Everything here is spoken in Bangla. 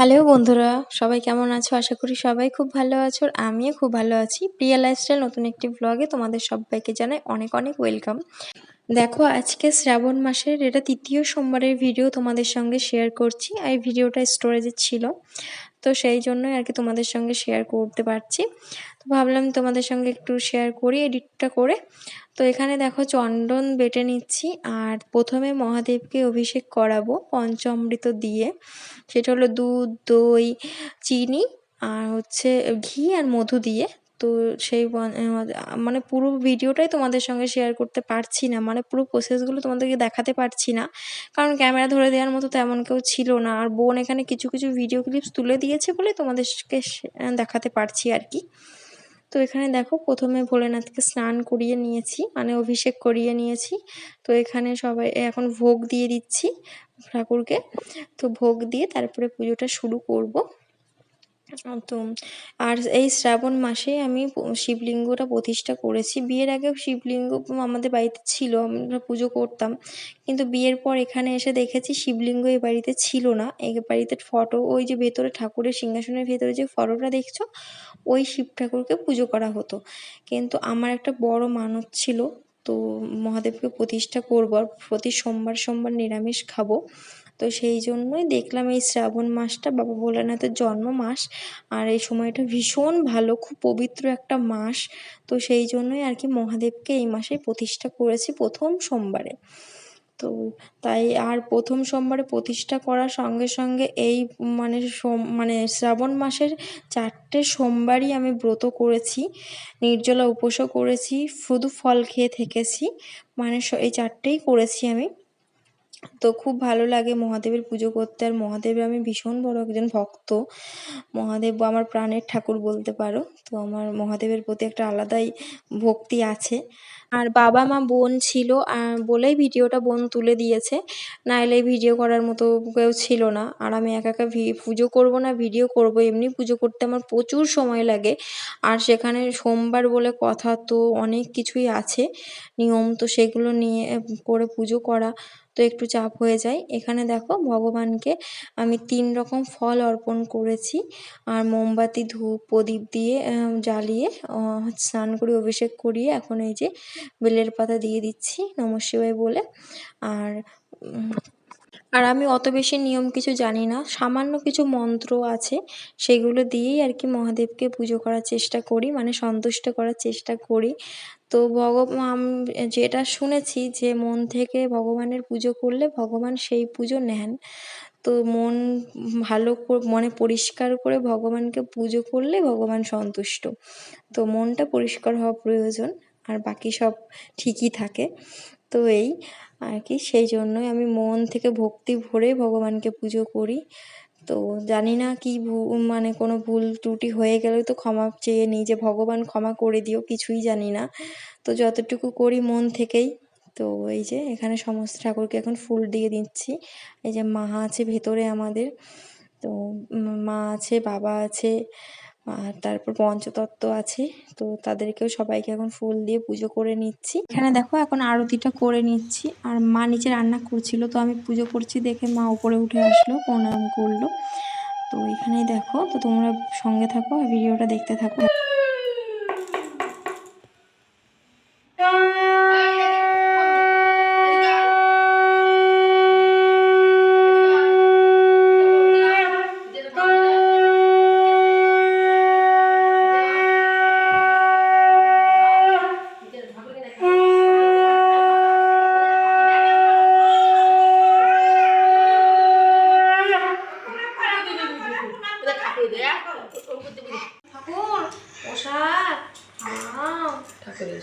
হ্যালো বন্ধুরা, সবাই কেমন আছো? আশা করি সবাই খুব ভালো আছো। আর আমিও খুব ভালো আছি। প্রিয়া লাইফস্টাইল নতুন একটি ব্লগে তোমাদের সবাইকে জানাই অনেক অনেক ওয়েলকাম। দেখো, আজকে শ্রাবণ মাসের এটা ৩য় সোমবারের ভিডিও তোমাদের সঙ্গে শেয়ার করছি। আর এই ভিডিওটা স্টোরেজে ছিল, তো সেই জন্যই আর কি তোমাদের সঙ্গে শেয়ার করতে পারছি। তো ভাবলাম তোমাদের সঙ্গে একটু শেয়ার করি এডিটটা করে। তো এখানে দেখো চন্দন বেটে নিচ্ছি, আর প্রথমে মহাদেবকে অভিষেক করাবো পঞ্চামৃত দিয়ে। সেটা হলো দুধ, দই, চিনি আর হচ্ছে ঘি আর মধু দিয়ে। তো সেই মানে পুরো ভিডিওটাই তোমাদের সঙ্গে শেয়ার করতে পারছি না, মানে পুরো প্রসেসগুলো তোমাদেরকে দেখাতে পারছি না, কারণ ক্যামেরা ধরে দেওয়ার মতো তেমন কেউ ছিল না। আর বোন এখানে কিছু কিছু ভিডিও ক্লিপস তুলে দিয়েছে বলে তোমাদেরকে দেখাতে পারছি আর কি। তো এখানে দেখো, প্রথমে ভোলেনাথকে স্নান করিয়ে নিয়েছি, মানে অভিষেক করিয়ে নিয়েছি। তো এখানে সবাই এখন ভোগ দিয়ে দিচ্ছি ঠাকুরকে। তো ভোগ দিয়ে তারপরে পুজোটা শুরু করব। তো আর এই শ্রাবণ মাসে আমি শিবলিঙ্গটা প্রতিষ্ঠা করেছি। বিয়ের আগেও শিবলিঙ্গ আমাদের বাড়িতে ছিল, আমরা পুজো করতাম। কিন্তু বিয়ের পর এখানে এসে দেখেছি শিবলিঙ্গ এই বাড়িতে ছিল না। এই বাড়িতে ফটো, ওই যে ভেতরে ঠাকুরের সিংহাসনের ভেতরে যে ফটোটা দেখছো, ওই শিব ঠাকুরকে পুজো করা হতো। কিন্তু আমার একটা বড় মানত ছিল, তো মহাদেবকে প্রতিষ্ঠা করবো আর প্রতি সোমবার সোমবার নিরামিষ খাবো। তো সেই জন্যই দেখলাম এই শ্রাবণ মাসটা বাবা ভোলানাথের জন্ম মাস, আর এই সময়টা ভীষণ ভালো, খুব পবিত্র একটা মাস। তো সেই জন্যই আর কি মহাদেবকে এই মাসে প্রতিষ্ঠা করেছি প্রথম সোমবারে। তো তাই আর প্রথম সোমবারে প্রতিষ্ঠা করার সঙ্গে সঙ্গে এই মানে শ্রাবণ মাসের 4টে সোমবারই আমি ব্রত করেছি, নির্জলা উপোসও করেছি, শুধু ফল খেয়ে থেকেছি, মানে এই 4টেই করেছি আমি। তো খুব ভালো লাগে মহাদেবের পুজো করতে, আর মহাদেবের আমি ভীষণ বড় একজন ভক্ত। মহাদেব আমার প্রাণের ঠাকুর বলতে পারো। তো আমার মহাদেবের প্রতি একটা আলাদাই ভক্তি আছে। আর বাবা মা বোন ছিল বলেই ভিডিওটা বোন তুলে দিয়েছে, নাহলে ভিডিও করার মতো কেউ ছিল না। আর আমি একা একা পুজো করব না ভিডিও করব, এমনি পুজো করতে আমার প্রচুর সময় লাগে। আর সেখানে সোমবার বলে কথা, তো অনেক কিছুই আছে নিয়ম, তো সেগুলো নিয়ে করে পুজো করা তো একটু চাপ হয়ে যায়। এখানে দেখো ভগবানকে আমি 3 রকম ফল অর্পণ করেছি, আর মোমবাতি, ধূপ, প্রদীপ দিয়ে জ্বালিয়ে স্নান করে অভিষেক করিয়ে এখন এই যে বেলের পাতা দিয়ে দিচ্ছি নমঃ শিবায় বলে। আর আর আমি অত বেশি নিয়ম কিছু জানি না, সামান্য কিছু মন্ত্র আছে, সেগুলো দিয়েই আর কি মহাদেবকে পুজো করার চেষ্টা করি, মানে সন্তুষ্ট করার চেষ্টা করি। তো যেটা শুনেছি যে মন থেকে ভগবানের পুজো করলে ভগবান সেই পুজো নেন। তো মন ভালো মনে পরিষ্কার করে ভগবানকে পুজো করলে ভগবান সন্তুষ্ট। তো মনটা পরিষ্কার হওয়া প্রয়োজন, আর বাকি সব ঠিকই থাকে। তো এই আর কি, সেই জন্যই আমি মন থেকে ভক্তি ভরে ভগবানকে পুজো করি। তো জানি না কি মানে কোনো ভুল ত্রুটি হয়ে গেলে তো ক্ষমা চেয়ে নিই, যে ভগবান ক্ষমা করে দিও, কিছুই জানি না। তো যতটুকু করি মন থেকেই। তো এই যে এখানে সমস্ত ঠাকুরকে এখন ফুল দিয়ে দিচ্ছি। এই যে মা আছে ভেতরে আমাদের, তো মা আছে, বাবা আছে, আর তারপর পঞ্চতত্ত্ব আছে। তো তাদেরকেও সবাইকে এখন ফুল দিয়ে পুজো করে নিচ্ছি। এখানে দেখো এখন আরতিটা করে নিচ্ছি, আর মা নিচে রান্না করছিল, তো আমি পুজো করছি দেখে মা উপরে উঠে আসলো, প্রণাম করলো। তো এখানেই দেখো, তো তোমরা সঙ্গে থাকো আর ভিডিওটা দেখতে থাকো। ঠাকুর প্রসাদ ঠাকুরের